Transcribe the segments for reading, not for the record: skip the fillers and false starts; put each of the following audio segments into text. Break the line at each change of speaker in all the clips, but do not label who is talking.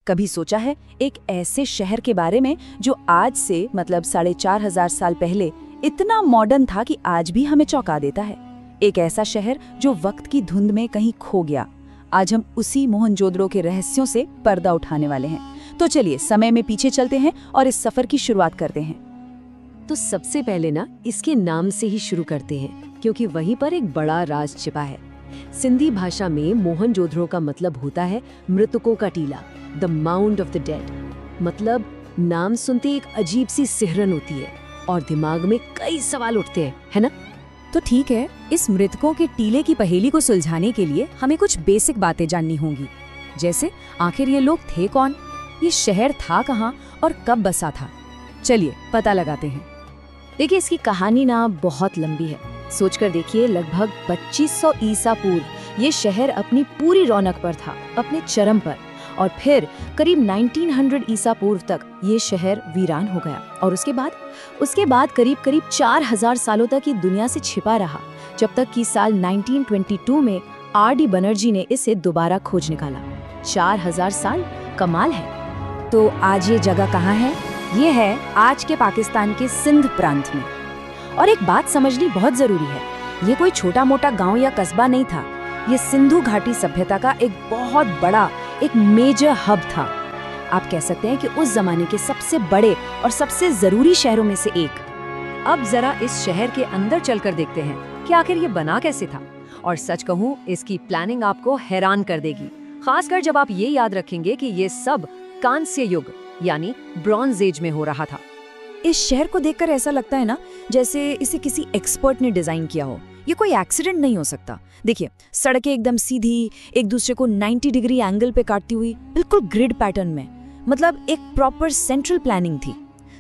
कभी सोचा है एक ऐसे शहर के बारे में जो आज से मतलब 4,500 साल पहले इतना मॉडर्न था कि आज भी हमें चौंका देता है। एक ऐसा शहर जो वक्त की धुंध में कहीं खो गया। आज हम उसी मोहनजोदड़ो के रहस्यों से पर्दा उठाने वाले हैं। तो चलिए समय में पीछे चलते हैं और इस सफर की शुरुआत करते हैं।
तो सबसे पहले ना इसके नाम से ही शुरू करते हैं, क्योंकि वहीं पर एक बड़ा राज छिपा है। सिंधी भाषा में मोहनजोदड़ो का मतलब होता है मृतकों का टीला, the mound of the dead. मतलब नाम सुनते एक अजीब सी सिहरन होती है और दिमाग में कई सवाल उठते हैं, है ना?
तो ठीक है, इस मृतकों के टीले की पहेली को सुलझाने के लिए हमें कुछ बेसिक बातें जाननी होंगी। जैसे आखिर ये लोग थे कौन, ये शहर था कहाँ और कब बसा था। चलिए पता लगाते हैं।
देखिए, इसकी कहानी ना बहुत लंबी है। सोचकर देखिए, लगभग 2500 ईसा पूर्व ये शहर अपनी पूरी रौनक पर था, अपने चरम पर। और फिर करीब 1900 ईसा पूर्व तक ये शहर वीरान हो गया। और उसके बाद करीब 4000 सालों तक ये दुनिया से छिपा रहा, जब तक कि साल 1922 में आर.डी. बनर्जी ने इसे दोबारा खोज निकाला। 4000 साल, कमाल है।
तो आज ये जगह कहाँ है? ये है आज के पाकिस्तान के सिंध प्रांत में। और एक बात समझनी बहुत जरूरी है, ये कोई छोटा मोटा गांव या कस्बा नहीं था। ये सिंधु घाटी सभ्यता का एक बहुत बड़ा, एक मेजर हब था। आप कह सकते हैं कि उस जमाने के सबसे बड़े और सबसे जरूरी शहरों में से एक।
अब जरा इस शहर के अंदर चलकर देखते हैं कि आखिर ये बना कैसे था। और सच कहूँ, इसकी प्लानिंग आपको हैरान कर देगी, खासकर जब आप ये याद रखेंगे कि ये सब कांस्य युग यानी ब्रॉन्ज एज में हो रहा था।
इस शहर को देखकर ऐसा लगता है ना जैसे इसे किसी एक्सपर्ट ने डिजाइन किया हो। ये कोई एक्सीडेंट नहीं हो सकता। देखिए, सड़कें एकदम सीधी, एक दूसरे को 90 डिग्री एंगल पे काटती हुई, बिल्कुल ग्रिड पैटर्न में। मतलब एक प्रॉपर सेंट्रल प्लानिंग थी।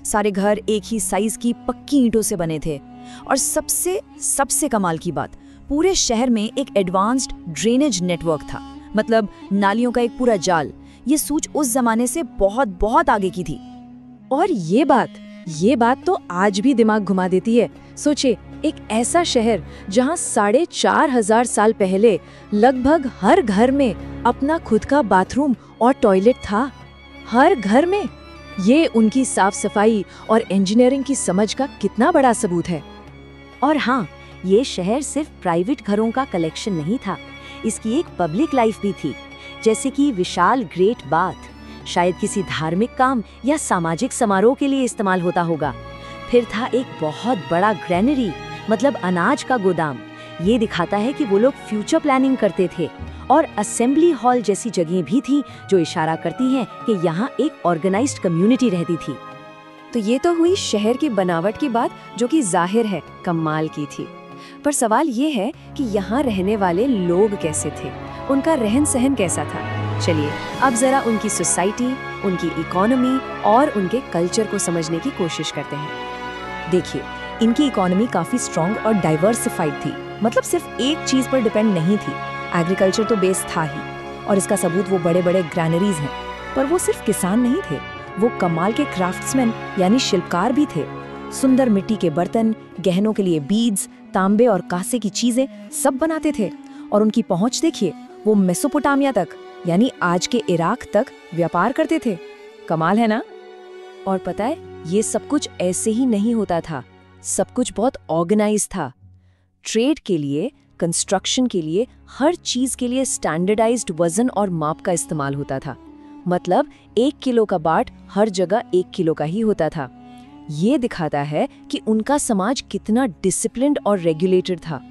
सारे घर एक ही साइज की पक्की ईंटों से बने थे। और सबसे कमाल की बात, पूरे शहर में एक एडवांस्ड ड्रेनेज नेटवर्क था। मतलब नालियों का एक पूरा जाल। ये सोच उस जमाने से बहुत बहुत आगे की थी।
और ये बात तो आज भी दिमाग घुमा देती है। सोचिए, एक ऐसा शहर जहां 4500 साल पहले लगभग हर घर में अपना खुद का बाथरूम और टॉयलेट था। हर घर में। ये उनकी साफ सफाई और इंजीनियरिंग की समझ का कितना बड़ा सबूत है।
और हाँ, ये शहर सिर्फ प्राइवेट घरों का कलेक्शन नहीं था, इसकी एक पब्लिक लाइफ भी थी। जैसे कि विशाल ग्रेट बाथ, शायद किसी धार्मिक काम या सामाजिक समारोह के लिए इस्तेमाल होता होगा। फिर था एक बहुत बड़ा ग्रैनरी, मतलब अनाज का गोदाम। ये दिखाता है कि वो लोग फ्यूचर प्लानिंग करते थे। और असेंबली हॉल जैसी जगह भी थी, जो इशारा करती हैं कि यहाँ एक ऑर्गेनाइज्ड कम्युनिटी रहती थी।
तो ये तो हुई शहर की बनावट की बात, जो कि जाहिर है कमाल की थी। पर सवाल ये है कि यहाँ रहने वाले लोग कैसे थे, उनका रहन सहन कैसा था। चलिए अब जरा उनकी सोसाइटी, उनकी इकोनॉमी और उनके कल्चर को समझने की कोशिश करते हैं।
देखिए, इनकी इकोनॉमी काफी स्ट्रॉन्ग और डाइवर्सिफाइड थी। मतलब सिर्फ एक चीज पर डिपेंड नहीं थी। एग्रीकल्चर तो बेस था ही, और इसका सबूत वो बड़े बड़े ग्रैनरीज हैं। पर वो सिर्फ किसान नहीं थे, वो कमाल के क्राफ्ट्समैन यानी शिल्पकार भी थे। सुंदर मिट्टी के बर्तन, गहनों के लिए बीड्स, तांबे और कांसे की चीजें सब बनाते थे। और उनकी पहुंच देखिए, वो मेसोपोटामिया तक यानी आज के इराक तक व्यापार करते थे। कमाल है ना?
और पता है, ये सब कुछ ऐसे ही नहीं होता था। सब कुछ बहुत ऑर्गेनाइज था। ट्रेड के लिए, कंस्ट्रक्शन के लिए, हर चीज के लिए स्टैंडर्डाइज्ड वजन और माप का इस्तेमाल होता था। मतलब 1 किलो का बाट हर जगह 1 किलो का ही होता था। ये दिखाता है कि उनका समाज कितना डिसिप्लिन्ड और रेगुलेटेड था।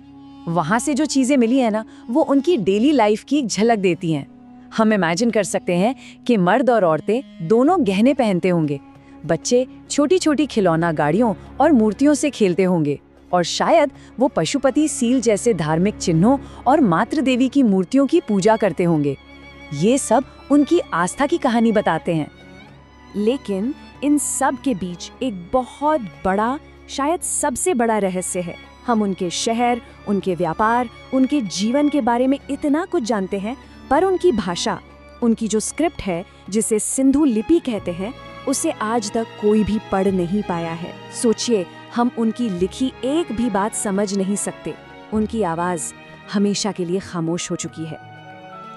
वहां से जो चीजें मिली है ना, वो उनकी डेली लाइफ की एक झलक देती हैं। हम इमेजिन कर सकते हैं कि मर्द और औरतें दोनों गहने पहनते होंगे। बच्चे छोटी छोटी खिलौना गाड़ियों और मूर्तियों से खेलते होंगे। और शायद वो पशुपति सील जैसे धार्मिक चिन्हों और मातृ देवी की मूर्तियों की पूजा करते होंगे। ये सब उनकी आस्था की कहानी बताते हैं।
लेकिन इन सब के बीच एक बहुत बड़ा, शायद सबसे बड़ा रहस्य है। हम उनके शहर, उनके व्यापार, उनके जीवन के बारे में इतना कुछ जानते हैं, पर उनकी भाषा, उनकी जो स्क्रिप्ट है जिसे सिंधु लिपि कहते हैं, उसे आज तक कोई भी पढ़ नहीं पाया है। सोचिए, हम उनकी लिखी एक भी बात समझ नहीं सकते। उनकी आवाज हमेशा के लिए खामोश हो चुकी है।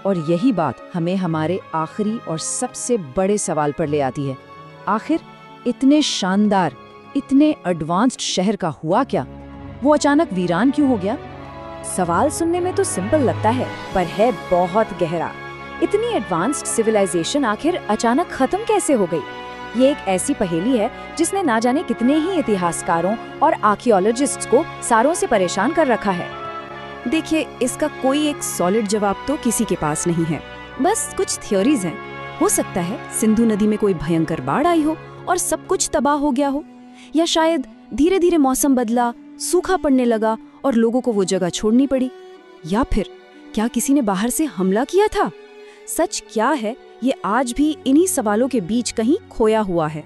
और यही बात हमें हमारे आखिरी और सबसे बड़े सवाल पर ले आती है। आखिर इतने शानदार, इतने एडवांस्ड शहर का हुआ क्या? वो अचानक वीरान क्यों हो गया?
सवाल सुनने में तो सिंपल लगता है, पर है बहुत गहरा। इतनी एडवांस्ड सिविलाइजेशन आखिर अचानक खत्म कैसे हो गई? ये एक ऐसी पहेली है जिसने ना जाने कितने ही इतिहासकारों और आर्कियोलॉजिस्ट्स को सालों से परेशान कर रखा है।
देखिए, इसका कोई एक सॉलिड जवाब तो किसी के पास नहीं है। बस कुछ थ्योरीज हैं। हो सकता है सिंधु नदी में कोई भयंकर बाढ़ आई हो और सब कुछ तबाह हो गया हो, या शायद धीरे धीरे मौसम बदला, सूखा पड़ने लगा और लोगों को वो जगह छोड़नी पड़ी, या फिर क्या किसी ने बाहर से हमला किया था? सच क्या है, ये आज भी इन्हीं सवालों के बीच कहीं खोया हुआ है।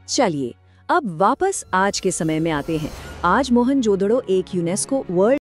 चलिए अब वापस आज के समय में आते हैं। आज मोहनजोदड़ो एक यूनेस्को वर्ल्ड